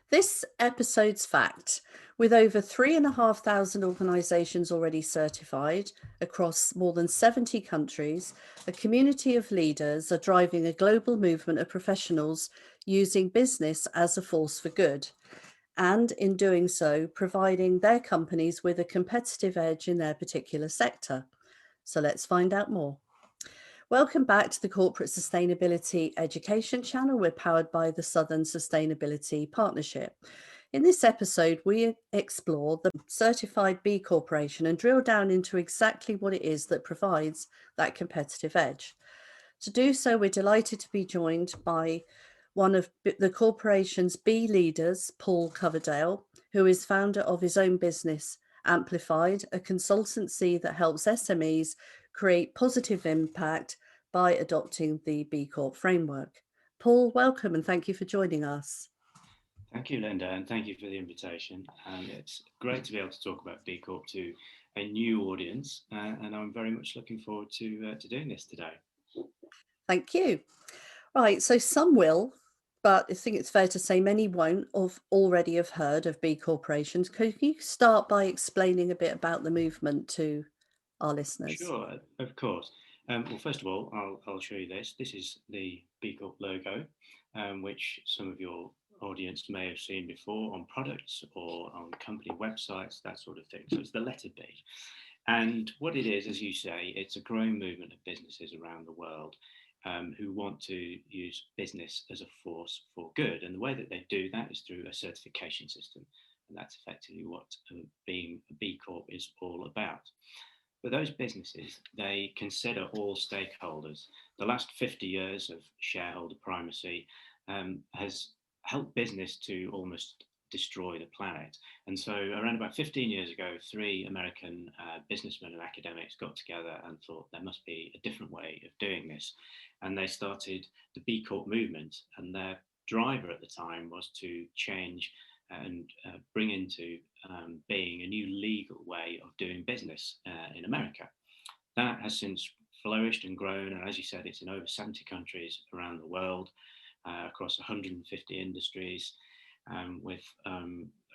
This episode's fact: with over 3,500 organisations already certified across more than 70 countries, a community of leaders are driving a global movement of professionals using business as a force for good, and in doing so, providing their companies with a competitive edge in their particular sector. So let's find out more. Welcome back to the Corporate Sustainability Education channel. We're powered by the Southern Sustainability Partnership. In this episode, we explore the certified B Corporation and drill down into exactly what it is that provides that competitive edge. To do so, we're delighted to be joined by one of the corporation's B leaders, Paul Coverdale, who is founder of his own business, Amplified, a consultancy that helps SMEs create positive impact by adopting the B Corp framework. Paul, welcome and thank you for joining us. Thank you, Linda, and thank you for the invitation. It's great to be able to talk about B Corp to a new audience, and I'm very much looking forward to doing this today. Thank you. Right, so some will, but I think it's fair to say many won't already have heard of B corporations. Could you start by explaining a bit about the movement to our listeners? Sure, of course. Well, first of all, I'll show you this. This is the B Corp logo, which some of your audience may have seen before on products or on company websites, that sort of thing. So it's the letter B. And what it is, as you say, it's a growing movement of businesses around the world who want to use business as a force for good. And the way that they do that is through a certification system. And that's effectively what being a B Corp is all about. For those businesses, they consider all stakeholders. The last 50 years of shareholder primacy has helped business to almost destroy the planet. And so around about 15 years ago, three American businessmen and academics got together and thought there must be a different way of doing this. And they started the B Corp movement. And their driver at the time was to change and bring into being a new legal way of doing business in America. That has since flourished and grown, and as you said, it's in over 70 countries around the world, across 150 industries, with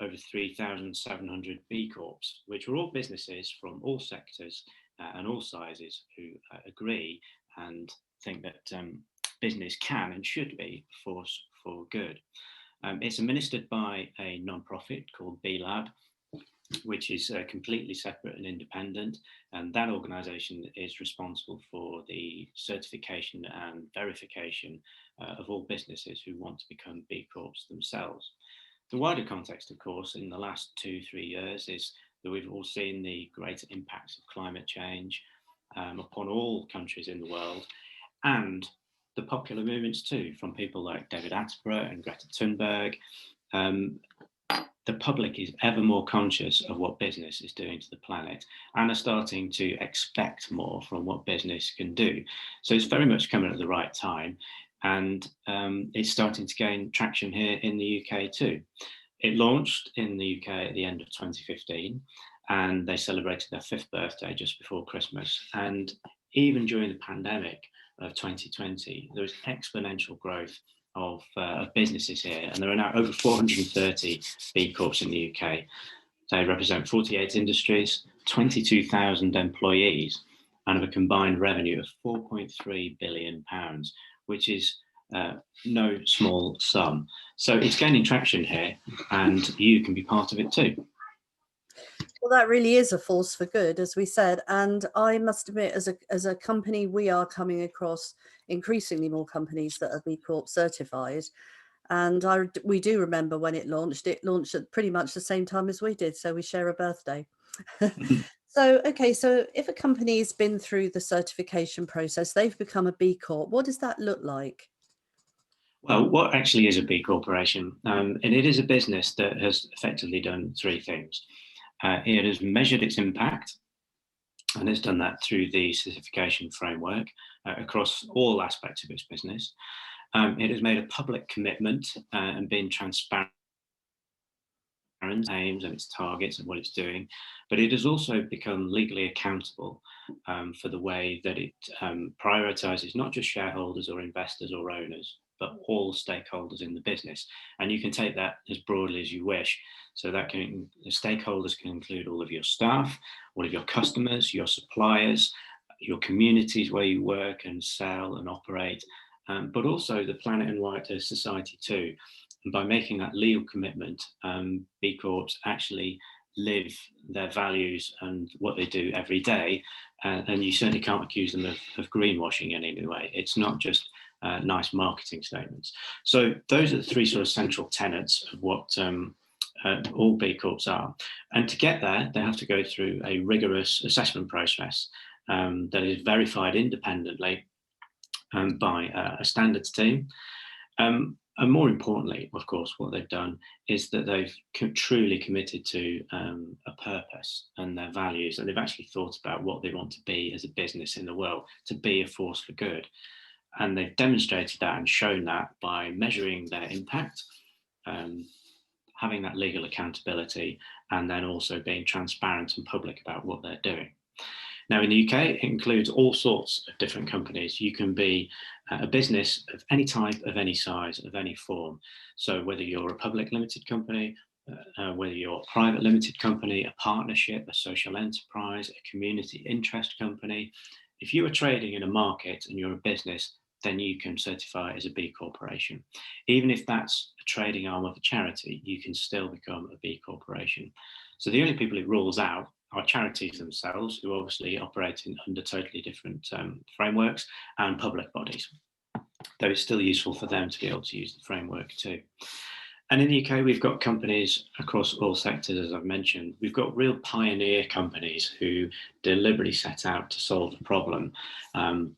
over 3,700 B Corps, which are all businesses from all sectors and all sizes who agree and think that business can and should be a force for good. It's administered by a non-profit called B Lab, which is completely separate and independent. And that organisation is responsible for the certification and verification of all businesses who want to become B Corps themselves. The wider context, of course, in the last 2-3 years is that we've all seen the greater impacts of climate change upon all countries in the world, and the popular movements too, from people like David Attenborough and Greta Thunberg. The public is ever more conscious of what business is doing to the planet and are starting to expect more from what business can do. So it's very much coming at the right time, and it's starting to gain traction here in the UK too. It launched in the UK at the end of 2015, and they celebrated their 5th birthday just before Christmas. And even during the pandemic of 2020, there was exponential growth of businesses here, and there are now over 430 B Corps in the UK. They represent 48 industries, 22,000 employees, and have a combined revenue of £4.3 billion, which is no small sum. So it's gaining traction here, and you can be part of it too. Well, that really is a force for good, as we said. And I must admit, as a company, we are coming across increasingly more companies that are B Corp certified. And we do remember when it launched. It launched at pretty much the same time as we did, so we share a birthday. So if a company's been through the certification process, they've become a B Corp, what does that look like? Well, what actually is a B Corporation? And it is a business that has effectively done three things. It has measured its impact, and it's done that through the certification framework across all aspects of its business. It has made a public commitment and been transparent aims and its targets and what it's doing, but it has also become legally accountable for the way that it prioritizes not just shareholders or investors or owners, but all stakeholders in the business. And you can take that as broadly as you wish. So that the stakeholders can include all of your staff, all of your customers, your suppliers, your communities where you work and sell and operate, but also the planet and wider society too. And by making that legal commitment, B Corps actually live their values and what they do every day. And you certainly can't accuse them of greenwashing in any way. It's not just nice marketing statements. So those are the three sort of central tenets of what all B Corps are. And to get there, they have to go through a rigorous assessment process that is verified independently by a standards team. And more importantly, of course, what they've done is that they've truly committed to a purpose and their values, and they've actually thought about what they want to be as a business in the world, to be a force for good. And they've demonstrated that and shown that by measuring their impact, having that legal accountability, and then also being transparent and public about what they're doing. Now, in the UK, it includes all sorts of different companies. You can be a business of any type, of any size, of any form. So whether you're a public limited company, whether you're a private limited company, a partnership, a social enterprise, a community interest company, if you are trading in a market and you're a business, then you can certify as a B Corporation. Even if that's a trading arm of a charity, you can still become a B Corporation. So the only people it rules out are charities themselves, who obviously operate under totally different frameworks, and public bodies, though it's still useful for them to be able to use the framework too. And in the UK, we've got companies across all sectors, as I've mentioned. We've got real pioneer companies who deliberately set out to solve a problem.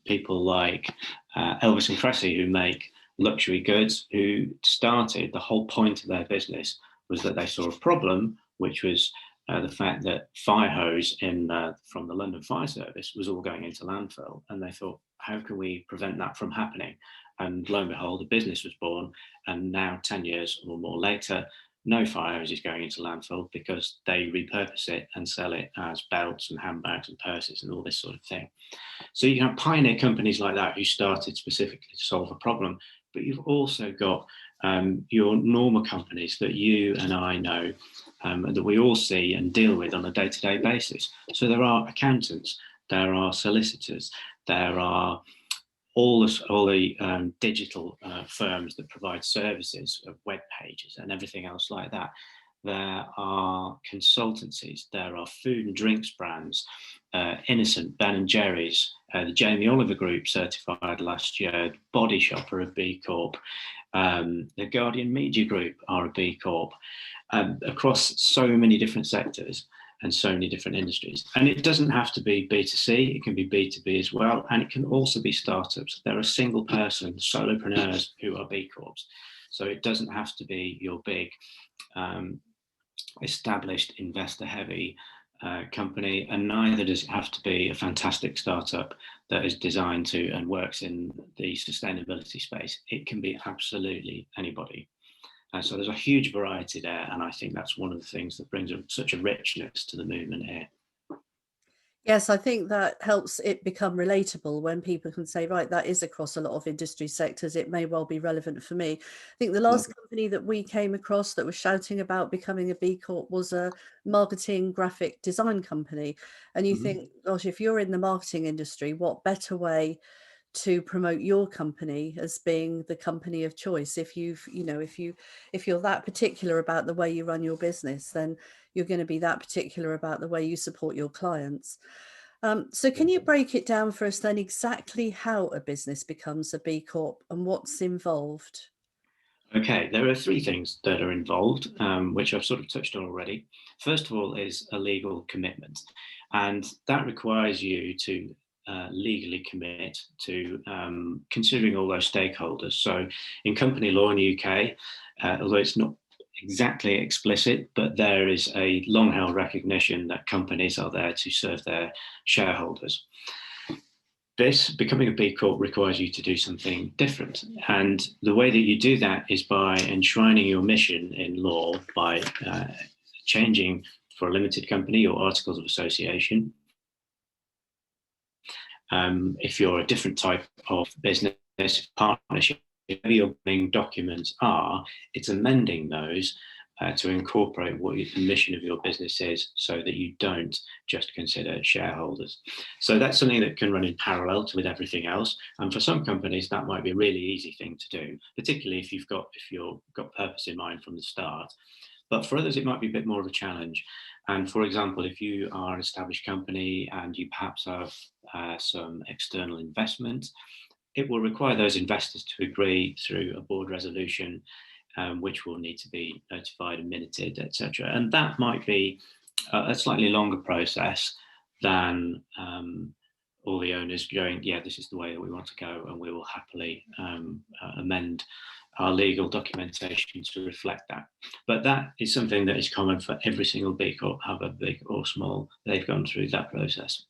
People like Elvis and Cressy, who make luxury goods, who started, the whole point of their business was that they saw a problem, which was the fact that fire hose from the London Fire Service was all going into landfill. And they thought, how can we prevent that from happening? And lo and behold, the business was born. And now 10 years or more later, no fire hose is going into landfill because they repurpose it and sell it as belts and handbags and purses and all this sort of thing. So you have pioneer companies like that who started specifically to solve a problem, but you've also got your normal companies that you and I know, that we all see and deal with on a day-to-day basis. So there are accountants, there are solicitors, there are all the digital firms that provide services of web pages and everything else like that. There are consultancies, there are food and drinks brands, Innocent, Ben & Jerry's, the Jamie Oliver Group certified last year, Body Shop are a B Corp, the Guardian Media Group are a B Corp, across so many different sectors and so many different industries. And it doesn't have to be B2C, it can be B2B as well, and it can also be startups. There are single person solopreneurs who are B Corps. So it doesn't have to be your big established investor heavy company, and neither does it have to be a fantastic startup that is designed to and works in the sustainability space. It can be absolutely anybody. So there's a huge variety there, and I think that's one of the things that brings such a richness to the movement here. Yes, I think that helps it become relatable when people can say, right, that is across a lot of industry sectors. It may well be relevant for me. I think the last company that we came across that was shouting about becoming a B Corp was a marketing graphic design company. And you think, gosh, if you're in the marketing industry, what better way to promote your company as being the company of choice? If you're that particular about the way you run your business, then you're going to be that particular about the way you support your clients. So can you break it down for us then exactly how a business becomes a B Corp and what's involved? Okay, there are three things that are involved, which I've sort of touched on already. First of all is a legal commitment, and that requires you to legally commit to considering all those stakeholders. So in company law in the UK, although it's not exactly explicit, but there is a long-held recognition that companies are there to serve their shareholders. This, becoming a B Corp, requires you to do something different. And the way that you do that is by enshrining your mission in law, by changing for a limited company your articles of association. If you're a different type of business, partnership, whatever your governing documents are, it's amending those to incorporate what the mission of your business is, so that you don't just consider shareholders. So that's something that can run in parallel with everything else. And for some companies, that might be a really easy thing to do, particularly if you've got purpose in mind from the start. But for others, it might be a bit more of a challenge. And for example, if you are an established company and you perhaps have some external investment, it will require those investors to agree through a board resolution, which will need to be notified and minuted, etc. And that might be a slightly longer process than all the owners going, yeah, this is the way that we want to go, and we will happily amend our legal documentation to reflect that. But that is something that is common for every single B Corp, however big or small, they've gone through that process.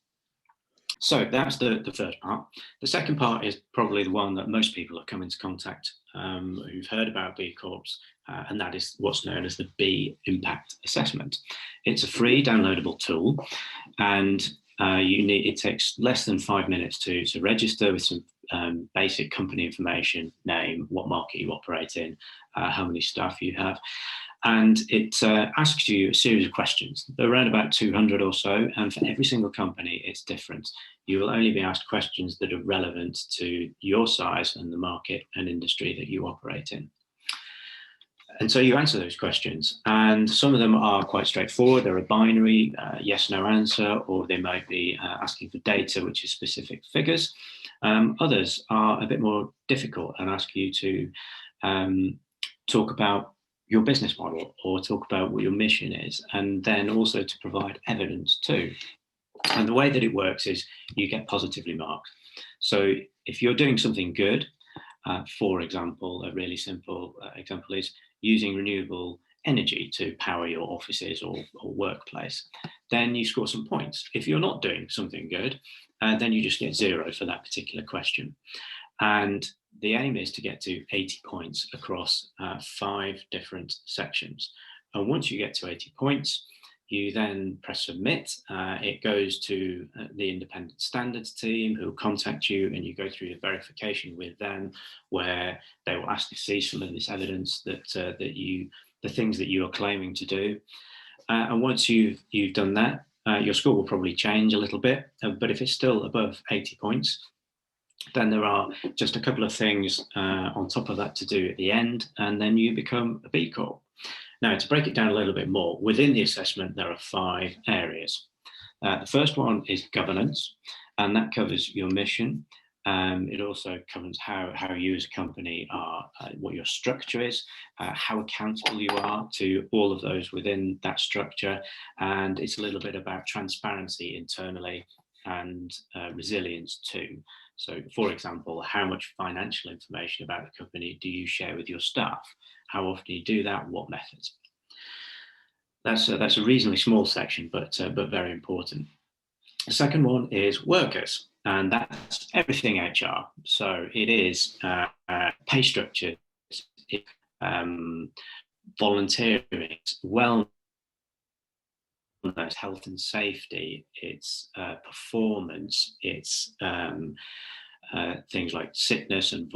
So that's the first part. The second part is probably the one that most people have come into contact who've heard about B Corps, and that is what's known as the B Impact Assessment. It's a free downloadable tool, and it takes less than 5 minutes to register with some basic company information, name, what market you operate in, how many staff you have. And it asks you a series of questions. There are around about 200 or so, and for every single company, it's different. You will only be asked questions that are relevant to your size and the market and industry that you operate in. And so you answer those questions, and some of them are quite straightforward. They're a binary yes, no answer, or they might be asking for data, which is specific figures. Others are a bit more difficult and ask you to talk about your business model or talk about what your mission is, and then also to provide evidence too. And the way that it works is you get positively marked. So if you're doing something good, for example, a really simple example is using renewable energy to power your offices or workplace, then you score some points. If you're not doing something good, then you just get 0 for that particular question. And the aim is to get to 80 points across 5 different sections. And once you get to 80 points, you then press submit. It goes to the independent standards team, who will contact you, and you go through the verification with them, where they will ask to see some of this evidence that the things that you are claiming to do. And once you've done that, your score will probably change a little bit, but if it's still above 80 points, then there are just a couple of things on top of that to do at the end, and then you become a B Corp. Now, to break it down a little bit more, within the assessment, there are 5 areas. The first one is governance, and that covers your mission. It also covers how you as a company are, what your structure is, how accountable you are to all of those within that structure, and it's a little bit about transparency internally and resilience too. So, for example, how much financial information about the company do you share with your staff? How often do you do that? What methods? That's a reasonably small section, but very important. The second one is workers, and that's everything HR. So it is pay structures, volunteering, wellness, health and safety, it's performance, it's things like sickness and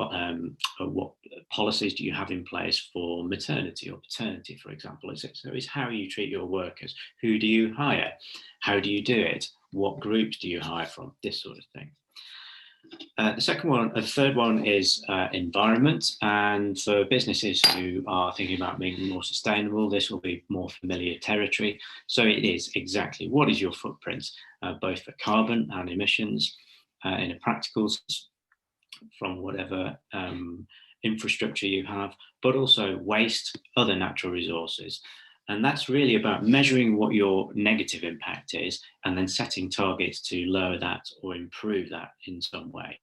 what policies do you have in place for maternity or paternity, for example. So it's how you treat your workers. Who do you hire? How do you do it? What groups do you hire from? This sort of thing. The third one is environment, and for businesses who are thinking about being more sustainable, this will be more familiar territory. So it is exactly what is your footprint, both for carbon and emissions, in a practical sense, from whatever infrastructure you have, but also waste, other natural resources. And that's really about measuring what your negative impact is and then setting targets to lower that or improve that in some way.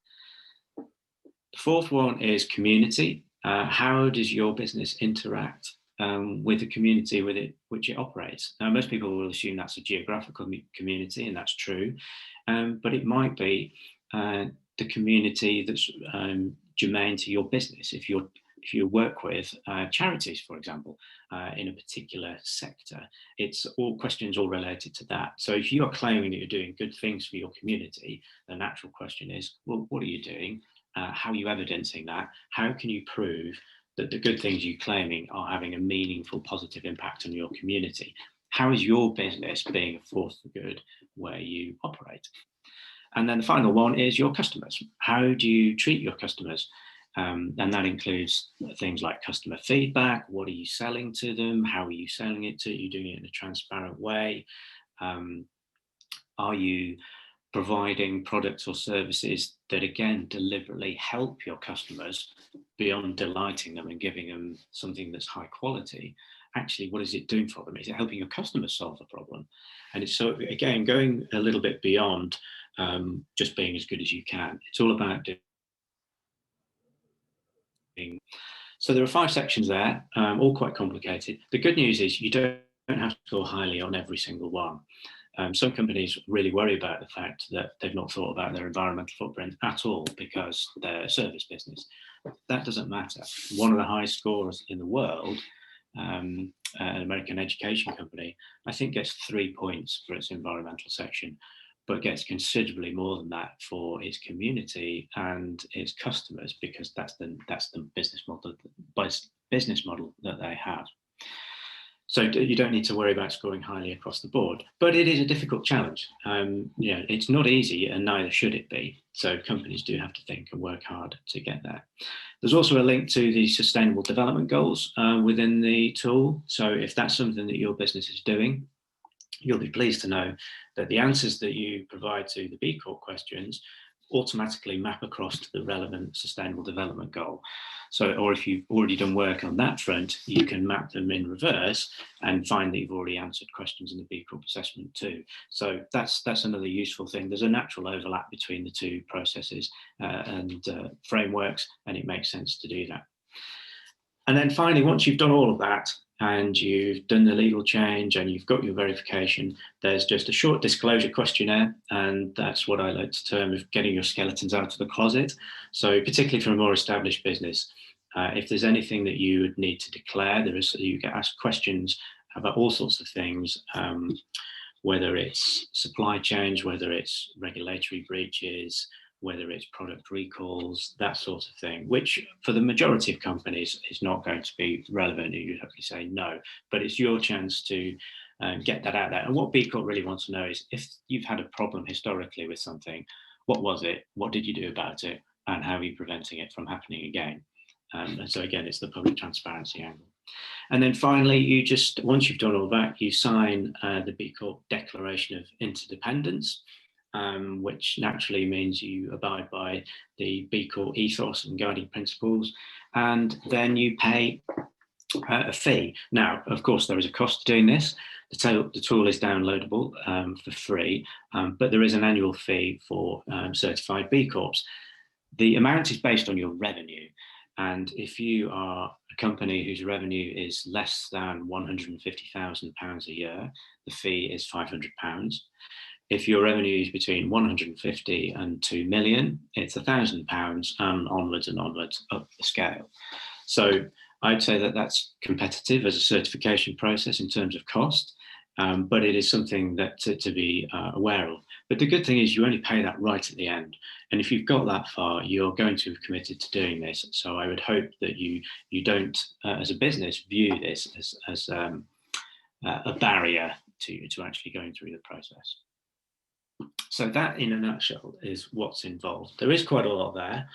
The fourth one is community. How does your business interact with the community which it operates? Now, most people will assume that's a geographical community, and that's true, but it might be the community that's germane to your business. If you work with charities, for example, in a particular sector, it's all questions all related to that. So if you are claiming that you're doing good things for your community, the natural question is, well, what are you doing? How are you evidencing that? How can you prove that the good things you're claiming are having a meaningful, positive impact on your community? How is your business being a force for good where you operate? And then the final one is your customers. How do you treat your customers? And that includes things like customer feedback. What are you selling to them? How are you selling it to? Are you doing it in a transparent way? Are you providing products or services that, again, deliberately help your customers beyond delighting them and giving them something that's high quality? Actually, what is it doing for them? Is it helping your customers solve the problem? And it's, so again, going a little bit beyond just being as good as you can. It's all about doing. So there are 5 sections there, all quite complicated. The good news is you don't have to score highly on every single one. Some companies really worry about the fact that they've not thought about their environmental footprint at all because they're a service business. That doesn't matter. One of the highest scorers in the world, an American education company, I think gets 3 points for its environmental section, but gets considerably more than that for its community and its customers, because that's the business model that they have. So you don't need to worry about scoring highly across the board, but it is a difficult challenge. It's not easy, and neither should it be. So companies do have to think and work hard to get there. There's also a link to the Sustainable Development Goals within the tool. So if that's something that your business is doing, you'll be pleased to know that the answers that you provide to the B Corp questions automatically map across to the relevant Sustainable Development Goal. So, or if you've already done work on that front, you can map them in reverse and find that you've already answered questions in the B Corp assessment too. So that's another useful thing. There's a natural overlap between the two processes and frameworks, and it makes sense to do that. And then finally, once you've done all of that, and you've done the legal change and you've got your verification, there's just a short disclosure questionnaire, and that's what I like to term of getting your skeletons out of the closet. So particularly for a more established business, if there's anything that you would need to declare, you get asked questions about all sorts of things, whether it's supply chains, whether it's regulatory breaches, whether it's product recalls, that sort of thing, which for the majority of companies is not going to be relevant. You'd have to say no, but it's your chance to get that out there. And what B Corp really wants to know is, if you've had a problem historically with something, what was it? What did you do about it? And how are you preventing it from happening again? And so again, it's the public transparency angle. And then finally, once you've done all that, you sign the B Corp Declaration of Interdependence, which naturally means you abide by the B Corp ethos and guiding principles, and then you pay a fee. Now, of course, there is a cost to doing this. The tool is downloadable for free, but there is an annual fee for certified B Corps. The amount is based on your revenue. And if you are a company whose revenue is less than £150,000 a year, the fee is £500. If your revenue is between 150 and 2 million, it's £1,000, and onwards up the scale. So I'd say that that's competitive as a certification process in terms of cost, but it is something that to be aware of. But the good thing is you only pay that right at the end. And if you've got that far, you're going to have committed to doing this. So I would hope that you don't, as a business, view this as a barrier to actually going through the process. So that, in a nutshell, is what's involved. There is quite a lot there,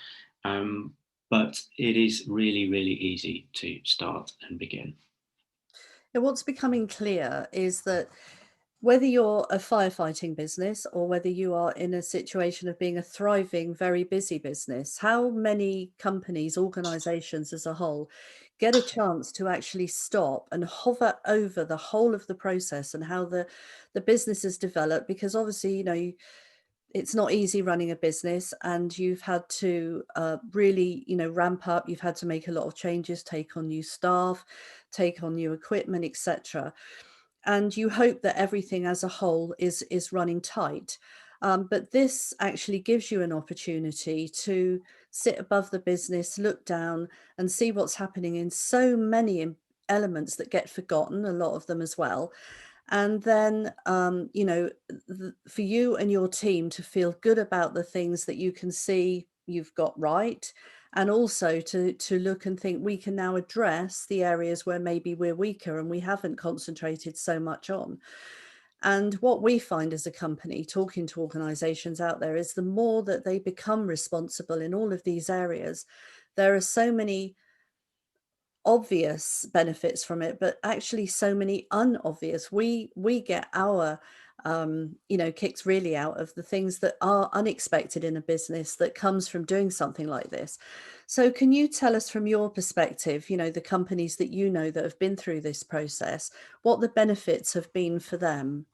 but it is really, really easy to start and begin. And what's becoming clear is that whether you're a firefighting business or whether you are in a situation of being a thriving, very busy business, how many companies, organizations as a whole, get a chance to actually stop and hover over the whole of the process and how the business is developed? Because obviously, it's not easy running a business, and you've had to really, ramp up. You've had to make a lot of changes, take on new staff, take on new equipment, etc. And you hope that everything as a whole is running tight. But this actually gives you an opportunity to sit above the business, look down, and see what's happening in so many elements that get forgotten, a lot of them as well. And then, for you and your team to feel good about the things that you can see you've got right, and also to look and think we can now address the areas where maybe we're weaker and we haven't concentrated so much on. And what we find as a company, talking to organizations out there, is the more that they become responsible in all of these areas, there are so many obvious benefits from it, but actually so many unobvious. We get our kicks really out of the things that are unexpected in a business that comes from doing something like this. So can you tell us from your perspective, the companies that that have been through this process, what the benefits have been for them?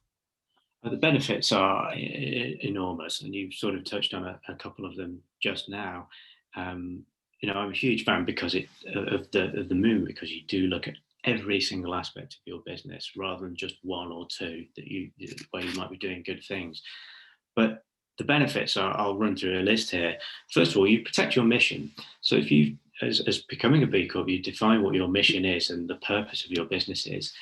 The benefits are enormous, and you've sort of touched on a couple of them just now. I'm a huge fan because of the moon, because you do look at every single aspect of your business rather than just one or two where you might be doing good things. But the benefits are, I'll run through a list here. First of all, you protect your mission. So if you, as becoming a B Corp, you define what your mission is and the purpose of your business is.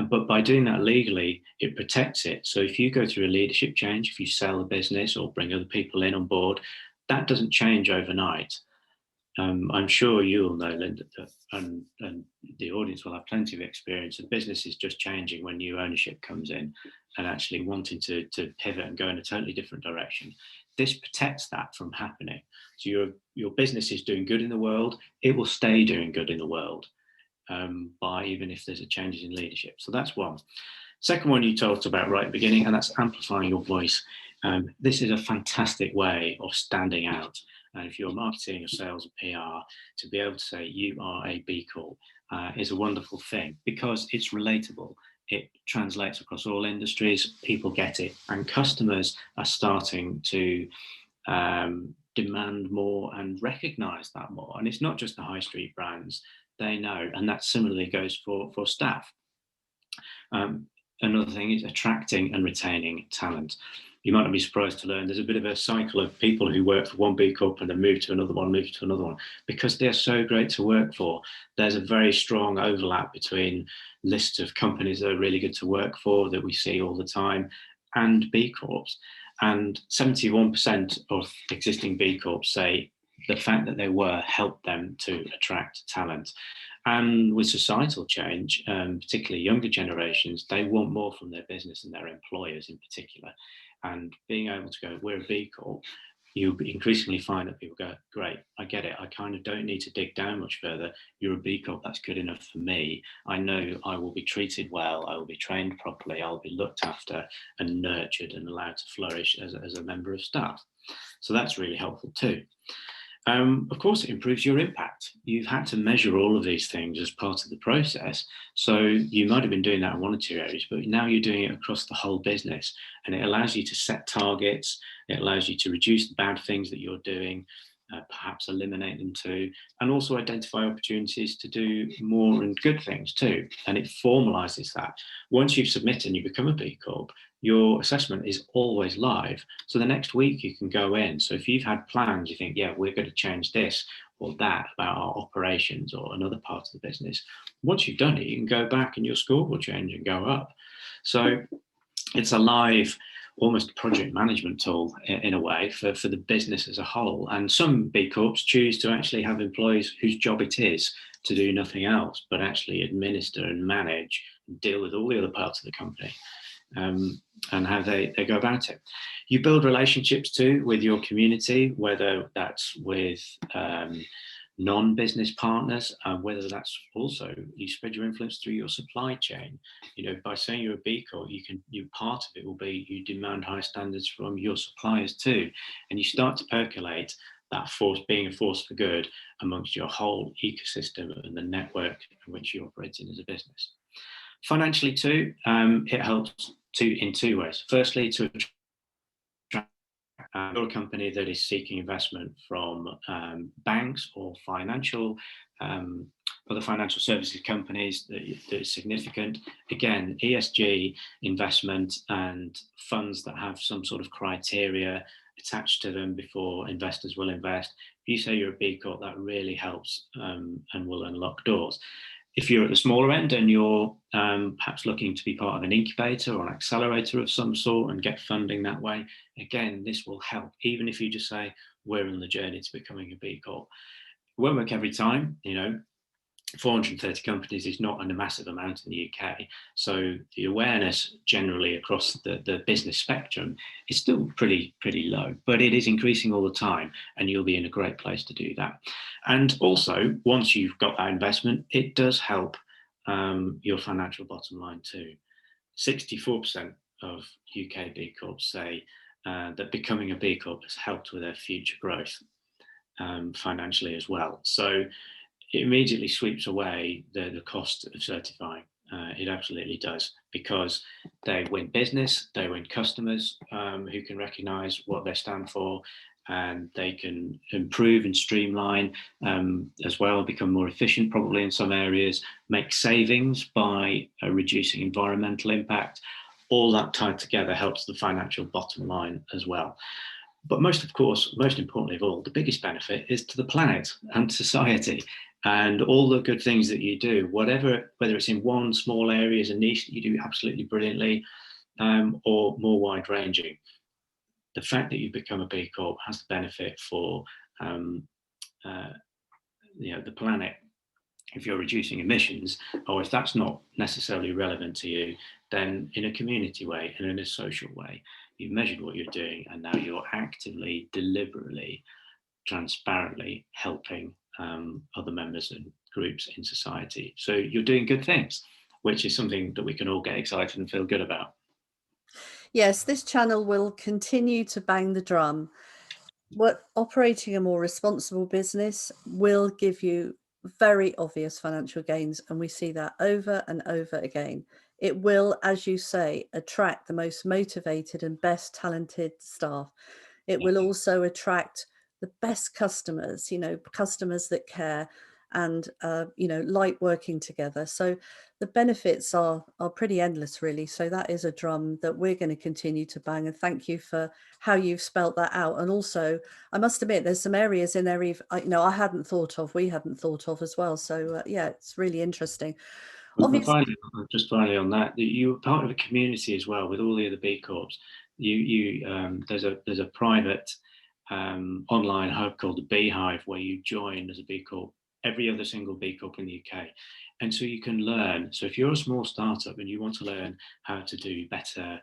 But by doing that legally, it protects it. So if you go through a leadership change, if you sell a business or bring other people in on board, that doesn't change overnight. I'm sure you'll know, Linda, and the audience will have plenty of experience. The business is just changing when new ownership comes in and actually wanting to pivot and go in a totally different direction. This protects that from happening. So your business is doing good in the world. It will stay doing good in the world. By even if there's a changes in leadership. So that's one. Second one you talked about right at the beginning, and that's amplifying your voice. This is a fantastic way of standing out. And if you're marketing or sales or PR, to be able to say you are a B Corp is a wonderful thing because it's relatable. It translates across all industries, people get it, and customers are starting to demand more and recognize that more. And it's not just the high street brands, they know, and that similarly goes for staff. Another thing is attracting and retaining talent. You might not be surprised to learn there's a bit of a cycle of people who work for one B Corp and then move to another one, because they're so great to work for. There's a very strong overlap between lists of companies that are really good to work for that we see all the time and B Corps. And 71% of existing B Corps say the fact that they were helped them to attract talent. And with societal change, particularly younger generations, they want more from their business and their employers in particular. And being able to go, we're a B Corp, you increasingly find that people go, great, I get it. I kind of don't need to dig down much further. You're a B Corp, that's good enough for me. I know I will be treated well, I will be trained properly, I'll be looked after and nurtured and allowed to flourish as a member of staff. So that's really helpful too. Of course, it improves your impact. You've had to measure all of these things as part of the process. So you might have been doing that in one or two areas, but now you're doing it across the whole business. And it allows you to set targets. It allows you to reduce the bad things that you're doing, perhaps eliminate them too, and also identify opportunities to do more and good things too. And it formalizes that. Once you've submitted and you become a B Corp, your assessment is always live. So the next week you can go in. So if you've had plans, you think, yeah, we're going to change this or that about our operations or another part of the business. Once you've done it, you can go back and your score will change and go up. So it's a live, almost project management tool in a way for the business as a whole. And some B Corps choose to actually have employees whose job it is to do nothing else, but actually administer and manage and deal with all the other parts of the company. And how they go about it. You build relationships too with your community, whether that's with non-business partners, whether that's also you spread your influence through your supply chain. By saying you're a B Corp, part of it will be you demand high standards from your suppliers too, and you start to percolate that force, being a force for good amongst your whole ecosystem and the network in which you operate in as a business. Financially too, it helps in two ways. Firstly, to attract a company that is seeking investment from banks or other financial services companies that is significant. Again, ESG investment and funds that have some sort of criteria attached to them before investors will invest. If you say you're a B Corp, that really helps and will unlock doors. If you're at the smaller end and you're perhaps looking to be part of an incubator or an accelerator of some sort and get funding that way, again, this will help. Even if you just say, we're on the journey to becoming a B Corp. It won't work every time, 430 companies is not a massive amount in the UK. So the awareness generally across the business spectrum is still pretty low, but it is increasing all the time, and you'll be in a great place to do that. And also, once you've got that investment, it does help your financial bottom line too. 64% of UK B Corps say that becoming a B Corp has helped with their future growth financially as well. So it immediately sweeps away the cost of certifying. It absolutely does, because they win business, they win customers who can recognise what they stand for, and they can improve and streamline as well, become more efficient probably in some areas, make savings by reducing environmental impact. All that tied together helps the financial bottom line as well. But most importantly of all, the biggest benefit is to the planet and society. And all the good things that you do, whether it's in one small area as a niche that you do absolutely brilliantly, or more wide ranging, the fact that you become a B Corp has the benefit for the planet. If you're reducing emissions, or if that's not necessarily relevant to you, then in a community way and in a social way, you've measured what you're doing, and now you're actively, deliberately, transparently helping other members and groups in society. So you're doing good things, which is something that we can all get excited and feel good about. Yes, this channel will continue to bang the drum. Operating a more responsible business will give you very obvious financial gains, and we see that over and over again. It will, as you say, attract the most motivated and best talented staff. It will also attract the best customers, customers that care and like working together. So the benefits are pretty endless, really. So that is a drum that we're going to continue to bang. And thank you for how you've spelt that out. And also, I must admit, there's some areas in there we hadn't thought of as well. So yeah, it's really interesting. Obviously, finally on that, you're part of a community as well with all the other B Corps. There's a private online hub called the Beehive, where you join as a B Corp, every other single B Corp in the UK. And so you can learn. So if you're a small startup and you want to learn how to do better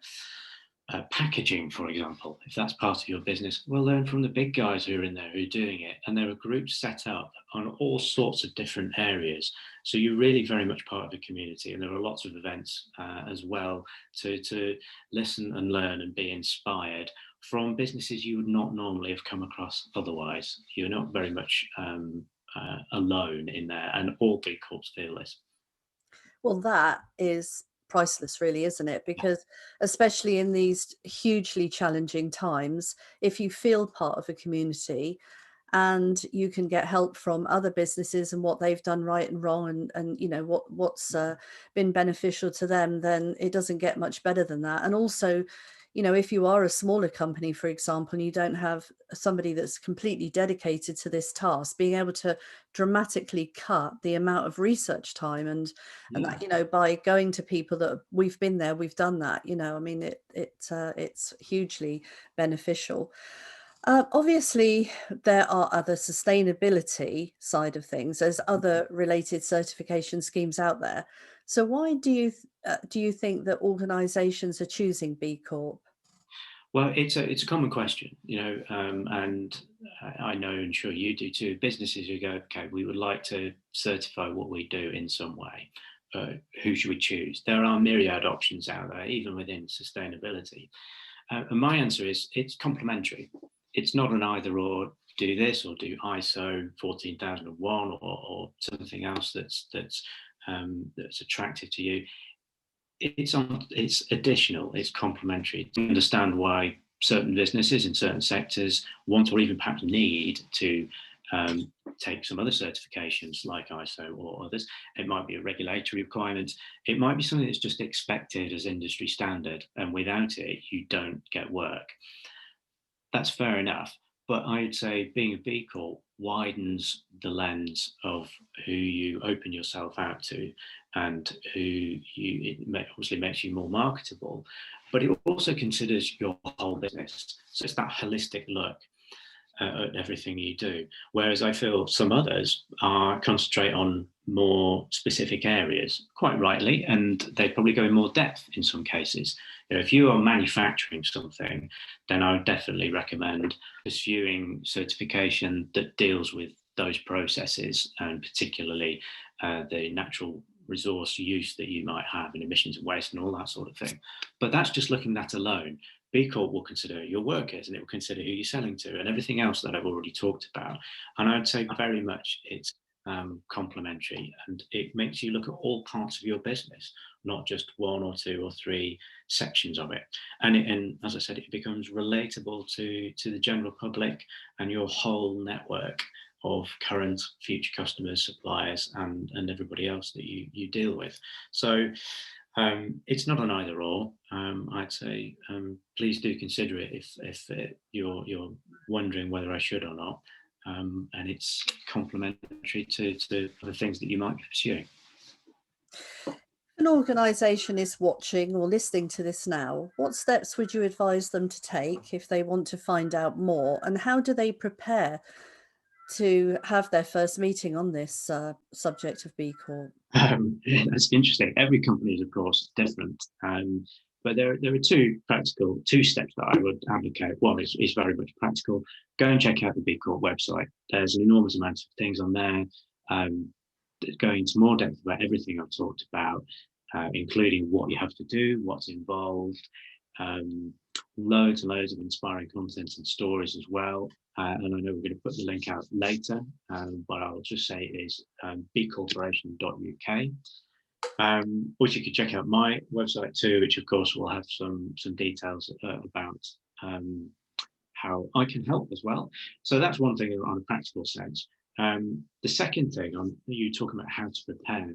packaging, for example, if that's part of your business, well, learn from the big guys who are in there who are doing it. And there are groups set up on all sorts of different areas. So you're really very much part of the community. And there are lots of events as well to listen and learn and be inspired from businesses you would not normally have come across otherwise. You're not very much alone in there, and all B Corps feel this. Well, that is priceless, really, isn't it? Because especially in these hugely challenging times, if you feel part of a community and you can get help from other businesses and what they've done right and wrong, and what's been beneficial to them, then it doesn't get much better than that. And also, if you are a smaller company, for example, and you don't have somebody that's completely dedicated to this task, being able to dramatically cut the amount of research time and that, by going to people that we've been there, we've done that, I mean, it's hugely beneficial. Obviously, there are other sustainability side of things. There's other related certification schemes out there. So why do you think that organisations are choosing B Corp? Well, it's a common question, and I know, and sure you do too. Businesses who go, okay, we would like to certify what we do in some way. Who should we choose? There are myriad options out there, even within sustainability. And my answer is it's complementary. It's not an either or, do this or do ISO 14001 or something else that's attractive to you. It's additional, it's complementary. To understand why certain businesses in certain sectors want or even perhaps need to take some other certifications like ISO or others. It might be a regulatory requirement. It might be something that's just expected as industry standard, and without it, you don't get work. That's fair enough. But I'd say being a B Corp widens the lens of who you open yourself out to, and it obviously makes you more marketable, but it also considers your whole business. So it's that holistic look. at everything you do. Whereas I feel some others concentrate on more specific areas, quite rightly, and they probably go in more depth in some cases. If you are manufacturing something, then I would definitely recommend pursuing certification that deals with those processes, and particularly the natural resource use that you might have in emissions and waste and all that sort of thing. But that's just looking at that alone. B Corp will consider your workers, and it will consider who you're selling to and everything else that I've already talked about. And I would say very much it's complementary, and it makes you look at all parts of your business, not just one or two or three sections of it. And as I said, it becomes relatable to the general public and your whole network of current, future customers, suppliers, and everybody else that you deal with. So it's not an either or. I'd say please do consider it if you're wondering whether I should or not. And it's complementary to the things that you might be pursuing. An organisation is watching or listening to this now, what steps would you advise them to take if they want to find out more, and how do they prepare to have their first meeting on this subject of B Corp? That's interesting. Every company is, of course, different. But there are two steps that I would advocate. One is very much practical. Go and check out the B Corp website. There's an enormous amount of things on there, going into more depth about everything I've talked about, including what you have to do, what's involved, loads and loads of inspiring content and stories as well. And I know we're going to put the link out later, but I'll just say it is bcorporation.uk. Or you could check out my website too, which of course will have some details about how I can help as well. So that's one thing on a practical sense. The second thing, you talking about how to prepare.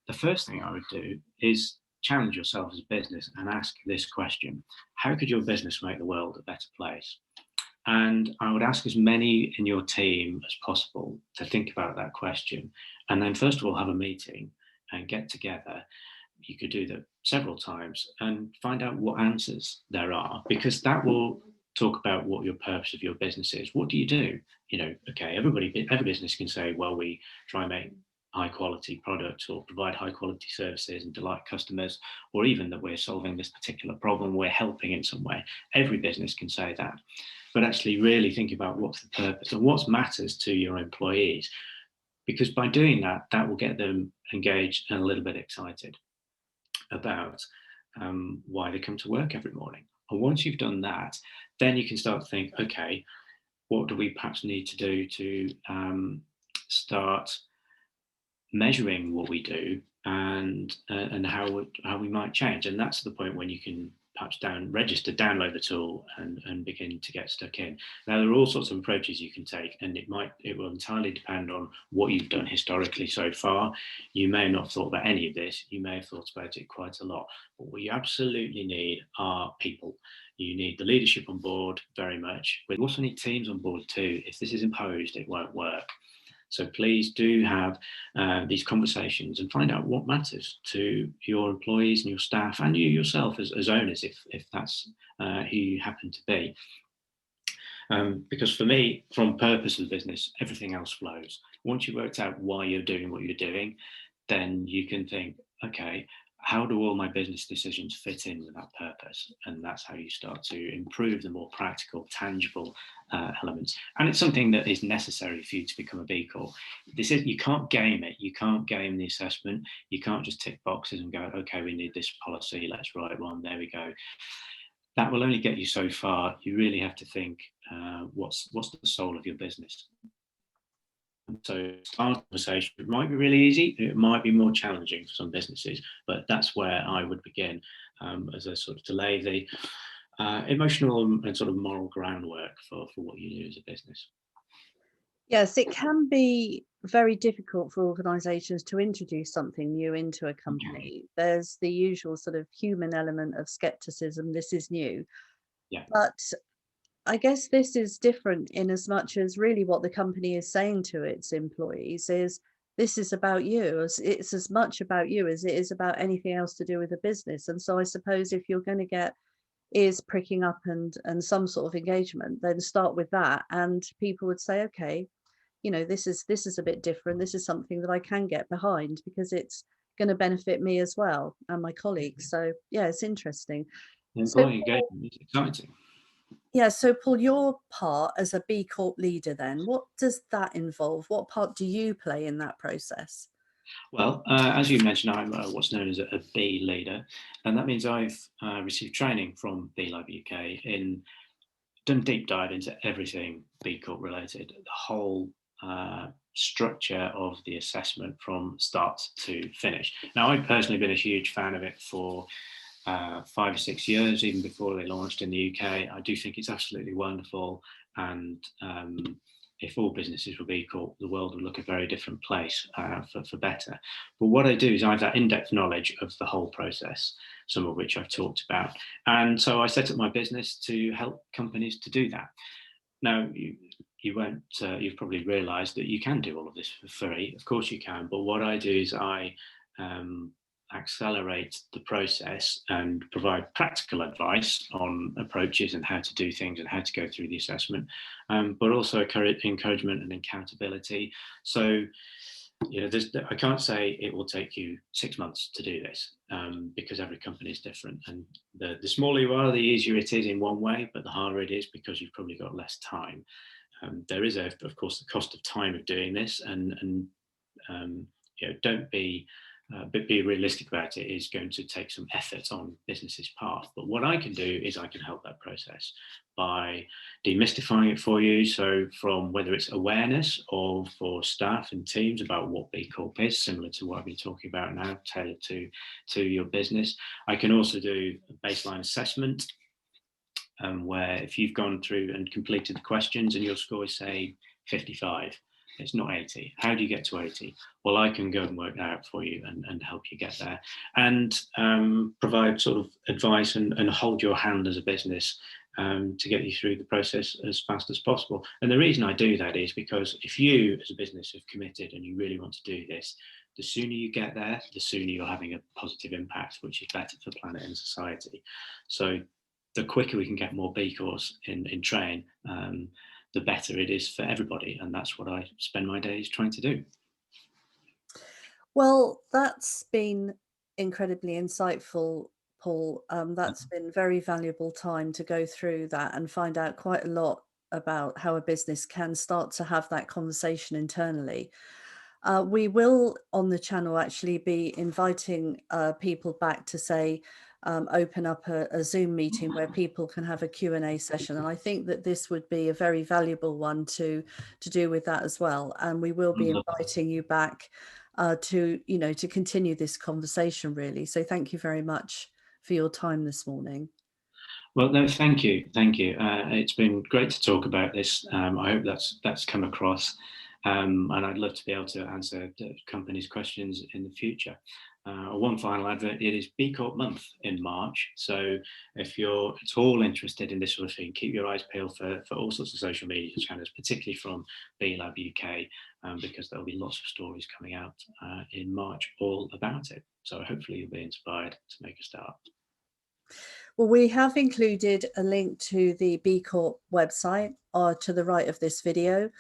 The first thing I would do is challenge yourself as a business and ask this question: how could your business make the world a better place? And I would ask as many in your team as possible to think about that question. And then first of all, have a meeting and get together. You could do that several times and find out what answers there are, because that will talk about what your purpose of your business is. What do you do? Okay, every business can say, well, we try and make high quality products or provide high quality services and delight customers, or even that we're solving this particular problem, we're helping in some way. Every business can say that. But actually really think about what's the purpose and what matters to your employees, because by doing that, that will get them engaged and a little bit excited about why they come to work every morning. And once you've done that, then you can start to think, okay, what do we perhaps need to do to start measuring what we do and how we might change. And that's the point when you can perhaps download the tool and begin to get stuck in. Now, there are all sorts of approaches you can take, and it will entirely depend on what you've done historically so far. You may not have thought about any of this. You may have thought about it quite a lot. But what you absolutely need are people. You need the leadership on board very much. But you also need teams on board too. If this is imposed, it won't work. So please do have these conversations and find out what matters to your employees and your staff and you yourself as owners, if that's who you happen to be. Because for me, from purpose of the business, everything else flows. Once you've worked out why you're doing what you're doing, then you can think, okay, how do all my business decisions fit in with that purpose? And that's how you start to improve the more practical, tangible elements. And it's something that is necessary for you to become a B Corp. You can't game it. You can't game the assessment. You can't just tick boxes and go, okay, we need this policy, let's write one, there we go. That will only get you so far. You really have to think, what's the soul of your business? So start a conversation. It might be really easy, it might be more challenging for some businesses, but that's where I would begin as a sort of to lay the emotional and sort of moral groundwork for what you do as a business. Yes, it can be very difficult for organisations to introduce something new into a company. There's the usual sort of human element of skepticism. This is new. Yeah. But I guess this is different in as much as really what the company is saying to its employees is, this is about you. It's as much about you as it is about anything else to do with the business. And so I suppose if you're going to get is pricking up and some sort of engagement, then start with that, and people would say, okay, this is a bit different. This is something that I can get behind because it's going to benefit me as well and my colleagues. So yeah, it's interesting. So Employee Paul, engagement is exciting. yeah, so Paul, your part as a B Corp leader, then what does that involve? What part do you play in that process? Well, as you mentioned, I'm what's known as a B leader, and that means I've received training from B Lab UK in done deep dive into everything B Corp related, the whole structure of the assessment from start to finish. Now, I've personally been a huge fan of it for 5 or 6 years, even before they launched in the UK. I do think it's absolutely wonderful, and if all businesses were B Corp, the world would look a very different place for better. But what I do is I have that in-depth knowledge of the whole process, some of which I've talked about. And so I set up my business to help companies to do that. Now, you've probably realized that you can do all of this for free. Of course you can. But what I do is I accelerate the process and provide practical advice on approaches and how to do things and how to go through the assessment, but also encouragement and accountability. So, I can't say it will take you 6 months to do this, because every company is different. And the smaller you are, the easier it is in one way, but the harder it is because you've probably got less time. There is, of course, the cost of time of doing this, and don't be but be realistic about it. Is going to take some effort on business's part. But what I can do is I can help that process by demystifying it for you. So from whether it's awareness or for staff and teams about what B Corp is, similar to what I've been talking about now, tailored to your business. I can also do a baseline assessment, where if you've gone through and completed the questions and your score is, say, 55, it's not 80. How do you get to 80? Well, I can go and work that out for you and help you get there, and provide sort of advice and hold your hand as a business, to get you through the process as fast as possible. And the reason I do that is because if you as a business have committed and you really want to do this, the sooner you get there, the sooner you're having a positive impact, which is better for planet and society. So the quicker we can get more B Corps in train, the better it is for everybody. And that's what I spend my days trying to do. Well, that's been incredibly insightful, Paul. That's been very valuable time to go through that and find out quite a lot about how a business can start to have that conversation internally. We will on the channel actually be inviting people back to say, open up a Zoom meeting where people can have a Q&A session. And I think that this would be a very valuable one to do with that as well. And we will be inviting you back to continue this conversation, really. So thank you very much for your time this morning. Well, no, thank you. It's been great to talk about this. I hope that's come across, and I'd love to be able to answer the company's questions in the future. One final advert: it is B Corp month in March, so if you're at all interested in this sort of thing, keep your eyes peeled for all sorts of social media channels, particularly from B Lab UK, because there'll be lots of stories coming out in March all about it. So hopefully you'll be inspired to make a start. Well, we have included a link to the B Corp website to the right of this video,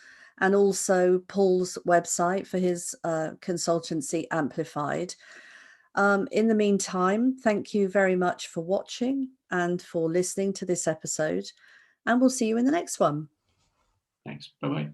and also Paul's website for his consultancy Amplified. In the meantime, thank you very much for watching and for listening to this episode, and we'll see you in the next one. Thanks. Bye-bye.